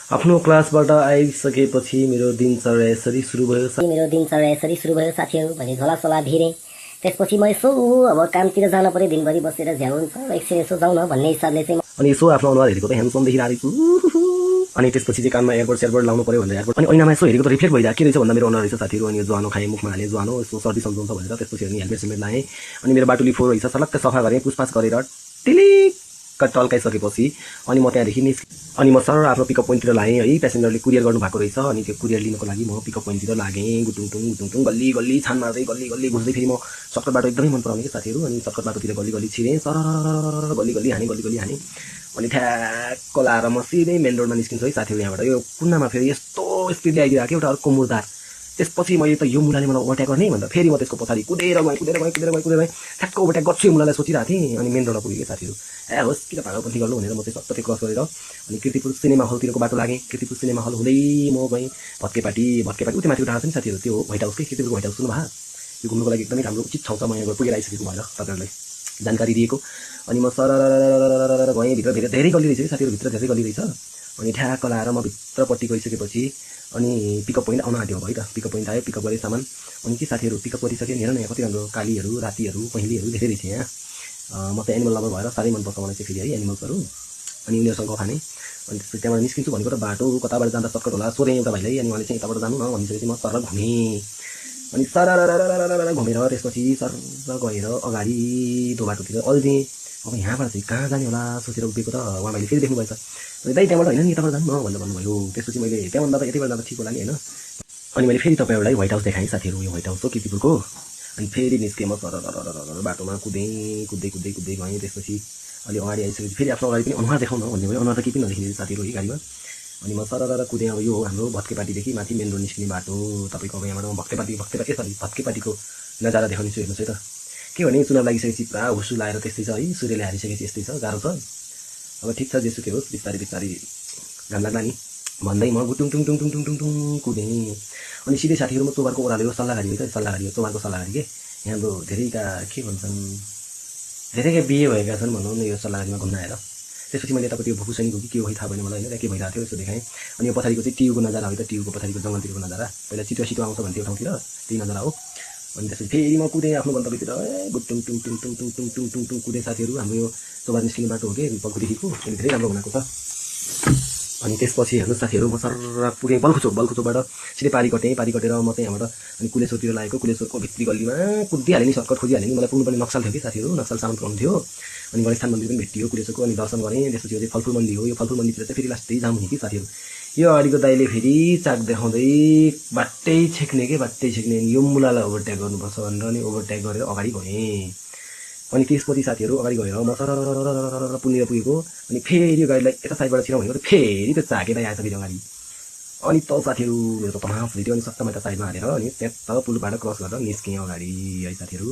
आफ्नो क्लासबाट आइसकेपछि मेरो दिनचर्या यसरी सुरु भयो साथीहरू भने झोलासोला भिरे। त्यसपछि म यसो अब कामतिर जान पर्यो, दिनभरि बसेर झ्याउ हुन्छ, एकछिन यसो जाउँ न भन्ने हिसाबले चाहिँ अनि यसो आफ्नो अनुहार हेरेको त ह्यान्डसम देखिरहेको छु। अनि त्यसपछि चाहिँ कानमा एयरपोर्ट लाउनु पर्यो भनेर एयरपोर्ट अनि ऐनामा यसो हेरेको त रिफ्लेक्ट भइरहेको के रहेछ भन्दा मेरो अनुहार रहेछ साथीहरू। अनि ज्वानो खाएँ, मुखमा हालेँ ज्वानो, यसो सर्दी सम्झाउँछ भनेर। त्यसपछि अनि हेलमेट लाएँ अनि मेरो बाटुली फोहोर रहेछ सलक्क सफा गरेँ, पुछपाछ गरेर टिलिक्क टल्काइसकेपछि अनि म त्यहाँदेखि अनि म सर आफ्नो पिकअप पोइन्टतिर लागेँ है। प्यासेन्जरले कुरियर गर्नु भएको रहेछ अनि त्यो कुरियर लिनको लागि म पिकअप पोइन्टतिर लागेँ। गुटुङटुङ गल्ली गल्ली छान मार्दै गल्ली घुस्दै फेरि म सर्टकट बाटो एकदमै मन पराउने कि साथीहरू। अनि सर्टकट बाटोतिर गल्ली छिरेँ, सर गल्ली हाने अनि ठ्याक्क लाएर म सिधै मेन रोडमा निस्किन्छु है साथीहरू। यहाँबाट यो कुन्नामा फेरि यस्तो स्पिडले आइदिरहेको एउटा अर्को मुरदार। त्यसपछि मैले त यो मुलाले मलाई ओभरट्याक गर्ने भन्दा फेरि म त्यसको पछाडि कुदेर गएँ ठ्याक्क ओभरट्याक गर्छु यो मुलालाई सोचिरहेको थिएँ। अनि मेन रोडमा पुगेँ साथीहरू। होस् किन भाँडापन्थी गर्नु भनेर म चाहिँ सबै क्रस गरेर अनि कीर्तिपुर सिनेमा हलतिरको बाटो लागेँ। कीर्तिपुर सिनेमा हल हुँदै म गएँ भत्केपाटी उति माथि उठाएको छ नि साथीहरू, त्यो व्हाइट हाउस के कीर्तिपुरको व्हाइट हाउस सुन्नु भयो? यो घुम्नुको लागि एकदमै राम्रो उचित ठाउँ छ। म यहाँ पुगेर आइसकेको भएर तपाईँहरूलाई जानकारी दिएको। अनि म सर गएँ, भित्र धेरै गल्ली रहेछ कि साथीहरू, भित्र धेरै गल्ली रहेछ। अनि ठ्याक्क लाएर म भित्रपट्टि गइसकेपछि अनि पिकअप पोइन्ट आउन आँट्यो है त। पिकअप पोइन्ट आयो, पिकअप गरेँ सामान। अनि के साथीहरू पिकअप गरिसकेँ। हेर न यहाँ कति राम्रो कालीहरू, रातीहरू, पहेँलीहरू धेरै रहेछ यहाँ। म चाहिँ एनिमल लभर भएर साह्रै मनपर्छ मलाई चाहिँ फेरि है एनिमल्सहरू। अनि उनीहरूसँग खाने अनि त्यसपछि त्यहाँबाट निस्किन्छु भनेको त बाटो कताबाट जाँदा सर्टकट होला सोधेँ एउटा भाइलाई। अनि उहाँले चाहिँ यताबाट जानु न भनिसकेपछि म सर घुमेँ। अनि सर घुमेर त्यसपछि सर गएर अगाडि त्यो बाटोतिर अल्झेँ। अब यहाँबाट चाहिँ कहाँ जाने होला सोचेर उभिएको त उहाँ भाइले फेरि देख्नुभएछ। अनि दाइ त्यहाँबाट होइन नि यताबाट जानु न भनेर भन्नुभयो। त्यसपछि मैले त्यहाँभन्दा त यतिबाट जाँदा ठिक होला नि होइन। अनि मैले फेरि तपाईँहरूलाई व्हाइट हाउस देखाएँ साथीहरू, यो व्हाइट हाउस हो कीर्तिपुरको। अनि फेरि निस्केँ म सर बाटोमा कुदेँ गएँ। त्यसपछि अलि अगाडि आइसकेपछि फेरि आफ्नो अगाडि पनि अनुहार देखाउन भन्ने भयो। अनुहार त केही पनि नदेखिने साथीहरू है गाडीमा। अनि म सर कुदेँ। अब यो हाम्रो भत्केपाटीदेखि माथि मेन रोड निस्किने बाटो तपाईँको। अब यहाँबाट म भत्केपाटीको नजारा देखाउनेछु हेर्नुहोस् है त। के भने चुनाव लागिसकेपछि पुरा हुसु लाएर त्यस्तै छ है, सूर्यले हारिसकेपछि यस्तै छ, गाह्रो छ। अब ठिक छ जेसुकै होस्, बिस्तारै घाम लाग्ला नि भन्दै म गुटुङ कुदेँ। अनि सिधै साथीहरू म चोबारको ओह्रालो सल्लाहघारी हो चोबारको सल्लाहघारी के। यहाँ हाम्रो धेरैका के भन्छन् धेरैका बिहे भएका छन् भनौँ न यो सल्लाहघारीमा घुम्न आएर। त्यसपछि मैले यतापट्टि भुकुसैनीको कि के हो थाहा भएन मलाई होइन, त्यहाँ के भइरहेको थियो यसो देखाएँ। अनि यो पछाडिको चाहिँ टियुको नजारा हो त, टियुको पछाडिको जङ्गलतिरको नजारा। पहिला चितुवा आउँछ भन्थ्यो ठाउँतिर, त्यही नजारा हो। अनि त्यसपछि फेरि म कुदेँ आफ्नो गन्तव्यतिर गुटुङ कुदेँ साथीहरू। हाम्रो यो चोबार निस्किने बाटो हो कि पल्खुदेखिको, अहिले धेरै राम्रो बनाएको छ। अनि त्यसपछि हेर्नुहोस् साथीहरू म सर पुगेँ बल्खुचोकबाट सिधै पारी कटेर म चाहिँ यहाँबाट अनि कुलेश्वरतिर लागेको। कुलेश्वरको भित्री गल्लीमा कुदिहालेँ नि, सर्टकट खोजिहालेँ नि। मलाई पुग्नुपर्ने नक्सल थियो कि साथीहरू, नक्सल सामान पुऱ्याउनु थियो। अनि गणेशस्थान मन्दिर पनि भेटियो कुलेश्वरको, अनि दर्शन गरेँ। त्यसपछि यो चाहिँ फलफुल मन्दिर हो। यो फलफुल मन्दिरतिर चाहिँ फेरि लास्टै जाम हुने कि साथीहरू। यो अगाडिको दाइले फेरि चाक देखाउँदै बाटै छेक्ने यो मुलालाई ओभरट्याक गर्नुपर्छ भनेर अनि ओभरट्याक गरेर अगाडि गएँ। अनि त्यसपछि साथीहरू अगाडि गएर म सर पुगेको। अनि फेरि यो गाडीलाई यता साइडबाट छिराउँ भनेको फेरि त्यो चाकेर आएछ फेरि अगाडि। अनि त साथीहरू मेरो त तमास थियो। अनि सट्टामा त साइडमा हालेर अनि त्यहाँ पुलबाट क्रस गरेर निस्केँ अगाडि है साथीहरू।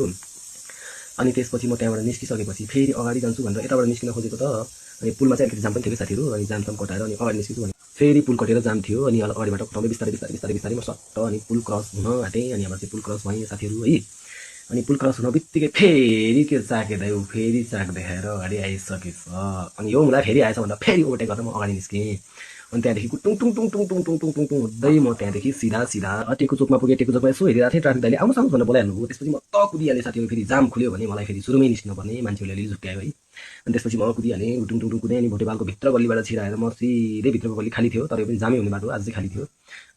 अनि त्यसपछि म त्यहाँबाट निस्किसकेपछि फेरि अगाडि जान्छु भनेर यताबाट निस्किन खोजेको त। अनि पुलमा चाहिँ अलिकति जाम पनि थियो कि साथीहरू। अनि जामसम्म कटाएर अनि अगाडि निस्किन्छु भने फेरि पुल कटेर जाम थियो। अनि अगाडिबाट कटाउँदै बिस्तारै म सट्ट अनि पुल क्रस हुन आँटेँ। अनि यहाँबाट चाहिँ पुल क्रस भएँ साथीहरू है। अनि पुल क्रस हुन बित्तिकै फेरि त्यो चाकेदै फेरि चाक देखाएर अगाडि आइसकेछ। अनि यो मलाई फेरि आएछ भन्दा फेरि ओभरटेक गरेर म अगाडि निस्केँ। अनि त्यहाँदेखि टुङ हुँदै म त्यहाँदेखि सिधा टेकु चोकमा पुगेँ। टेकु चोकमा यसो हेरिरहेको थिएँ, ट्राफिक दाइले आउनुहोस् भनेर बोलाइहाल्नुभयो। त्यसपछि म त कुदिहालेँ साथीहरू। फेरि जाम खुल्यो भने मलाई फेरि सुरुमै निस्किनु पर्ने, मान्छेहरूले अलि झुक्क्यायो है। अनि त्यसपछि म कुदिहालेँ, टुङ कुदेँ। अनि भोटेबालको भित्र गल्लीबाट छिराएर म सिधै भित्रको गल्ली खाली थियो, तर यो पनि जामै हुने बाटो आज चाहिँ खाली थियो।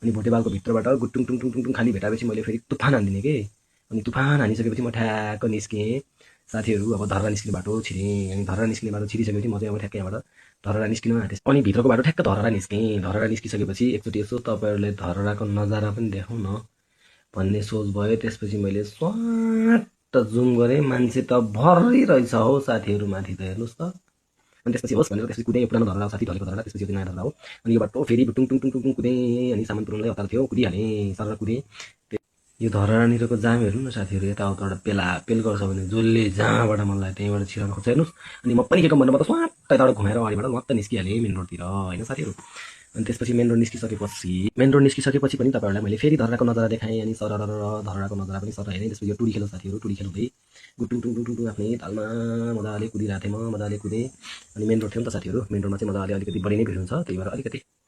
अनि भोटेबालको भित्रबाट गुटुङ खाली भेटाएपछि मैले फेरि तुफान हानिदिने के। अनि तुफान हानिसकेपछि म ठ्याक्क निस्केँ साथीहरू। अब धरहरा निस्किने बाटो छिरेँ। अनि धरहरा निस्किने बाटो छिरिसकेपछि म चाहिँ अब ठ्याक्कै यहाँबाट धरहरा निस्किन आँटेँ। अनि भित्रको बाटो ठ्याक्क धरहरा निस्केँ। धरहरा निस्किसकेपछि एकचोटि यसो तपाईँहरूले धरहराको नजारा पनि देखाउँ न भन्ने सोच भयो। त्यसपछि मैले स्वाट जुम गरेँ, मान्छे त भर्री रहेछ हौ साथीहरू माथि त हेर्नुहोस् त। अनि त्यसपछि होस् भनेर त्यसपछि कुदेँ। पुरानो धरहरा साथी ढलेको धरहरा, त्यसपछि नयाँ धरहरा हो। अनि यो बाटो फेरि टुङ कुदेँ। अनि सामान पुऱ्याउनलाई हतार थियो, कुदिहालेँ, सर कुदेँ। यो धरहरानिरको जाम हेर्नु न साथीहरू, यताउताबाट पेल गर्छ भने जसले जहाँबाट मलाई त्यहीँबाट छिराउन खोज्छ हेर्नुहोस्। अनि म पनि के कम भनेर म त स्वाट यताबाट घुमेर अगाडिबाट मत्त निस्किहालेँ मेन रोडतिर होइन साथीहरू। अनि त्यसपछि मेन रोड निस्किसकेपछि पनि तपाईँहरूलाई मैले फेरि धरहराको नजारा देखाएँ। अनि सर धरहराको नजारा पनि सर हेरेँ। त्यसपछि यो टुडी खेलो साथीहरू, टुडी खेल्दै गुटुङ आफ्नै तालमा मजाले कुदिरहेको थिएँ म, मजाले कुदेँ। अनि मेन रोड थियो नि त साथीहरू, मेन रोडमा चाहिँ मजाले अलिकति बढी नै भिड हुन्छ, त्यही भएर अलिकति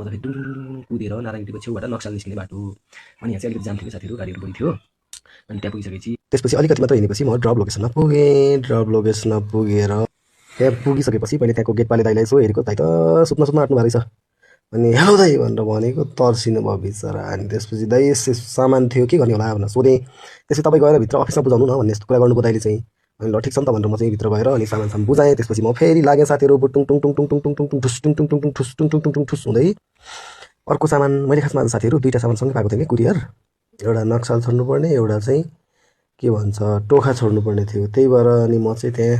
जाँदा फेरि डुङ कुदेर नारायणगढीको छेउबाट नक्साल निस्किने बाटो। अनि यहाँ चाहिँ अलिकति जाम थियो साथीहरू, गाडीहरू बढी थियो। अनि त्यहाँ पुगिसकेपछि त्यसपछि अलिकति मात्र हिँडेपछि म ड्रप लोकेसनमा पुगेँ। ड्रप लोकेसनमा पुगेर त्यहाँ पुगिसकेपछि मैले त्यहाँको गेटपाले दाइलाई यसो हेरेको, दाइ त सुत्न आँट्नु भएको रहेछ। अनि हेलो दाइ भनेर भनेको, तर्सिनु भयो बिचरा। अनि त्यसपछि दाइ यस्तो सामान थियो के गर्ने होला भनेर सोधेँ। त्यसपछि तपाईँ गएर भित्र अफिसमा बुझाउनु न भन्ने यस्तो कुरा गर्नुभयो दाइले चाहिँ। अनि ल ठिक छ नि त भनेर म चाहिँ भित्र गएर अनि सामान बुझाएँ। त्यसपछि म फेरि लागेँ साथीहरू, टुङ टुङ टुङ टुङ टुङ टुङ टुङ टुङ ठुस टुङ टुङ टुङ टुङ ठुस टुङ टुङ टुङ टुङ ठुस हुँदै अर्को सामान मैले खासमा साथीहरू 2टा सामान सँगै पाएको थिएँ कि कुरियर। एउटा नक्साल छोड्नुपर्ने, एउटा चाहिँ के भन्छ टोखा छोड्नुपर्ने थियो। त्यही भएर अनि म चाहिँ त्यहाँ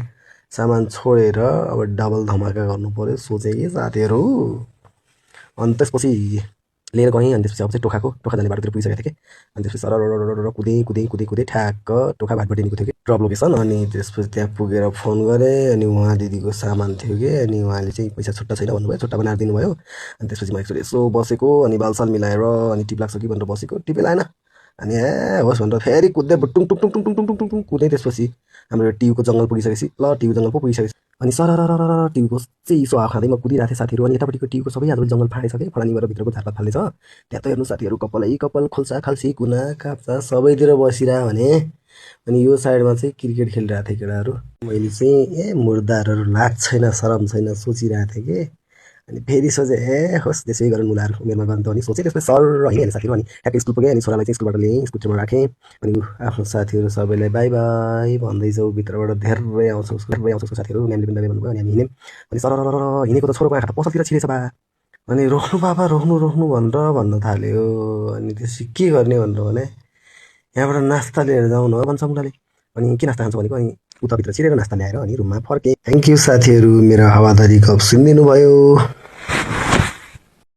सामान छोडेर अब डबल धमाका गर्नु पऱ्यो सोचेँ कि साथीहरू। अनि त्यसपछि लिएर गएँ। अनि त्यसपछि अब चाहिँ टोखा जाने बाटोतिर पुगिसकेको थिएँ कि। अनि त्यसपछि सरर कुदेँ ठ्याक्क टोखा भाटबटी थियो कि ड्रप लोकेसन। अनि त्यसपछि त्यहाँ पुगेर फोन गरेँ। अनि उहाँ दिदीको सामान थियो कि, अनि उहाँले चाहिँ पैसा छुट्टा छैन भन्नुभयो, छुट्टा बनाएर दिनुभयो। अनि त्यसपछि म एकचोटि यसो बसेको, अनि बालसाल मिलाएर अनि टिप लाग्छ कि भनेर बसेको, टिपै लागेन। अनि होस् भनेर फेरि कुद्दै टुङ टुङ टुङ टुङ टुङ टुङ टुङ टुङ कुदेँ। त्यसपछि हाम्रो टियुको जङ्गल पुगिसकेपछि टियु जङ्गल पो पुगिसकेपछि अनि सरर टियुको चाहिँ यसो हावा खाँदै म कुदिरहेको थिएँ साथीहरू। अनि यतापट्टिको टियुको सबै आजभोलि जङ्गल फाँडेछ कि, फलानीबाट भित्रको झारपात फाल्दैछ। त्यहाँ त हेर्नु साथीहरू, कपाल खोल्सा खाल्सी कुना काप्चा सबैतिर बसिरह भने। अनि यो साइडमा चाहिँ क्रिकेट खेलिरहेको थिएँ केटाहरू। मैले चाहिँ मुर्दारहरू लाज छैन, शरम छैन सोचिरहेको थिएँ कि। अनि फेरि सोचेँ होस् त्यसै गरेर मुलाहरू उमेरमा गर्नु त अनि सोचेँ। त्यसपछि सर हिँडेँ साथीहरू। अनि ठ्याक्कै स्कुल पुगेँ। अनि छोरालाई चाहिँ स्कुलबाट ल्याएँ, स्कुटीमा राखेँ। अनि आफ्नो साथीहरू सबैलाई बाई बाई भन्दै जाउँ, भित्रबाट धेरै आउँछ उसको साथीहरू, म्यामले पनि बाई भन्नुभयो। अनि हामी हिँड्यौँ। अनि सरर हिँडेको त छोरोको आँखा त पसलतिर छिरेछ बा। अनि रोक्नु बाबा रोक्नु भनेर भन्न थाल्यो। अनि त्यसपछि के गर्ने भनेर भने यहाँबाट नास्ता लिएर जाउँ न भन्छ मुलाले। अनि के नास्ता खान्छ भनेको, अनि उताभित्र छिरेर नास्ता ल्याएर अनि रुममा फर्केँ। थ्याङ्क यू साथीहरू, मेरो हावादारी गफ सुनिदिनु भयो।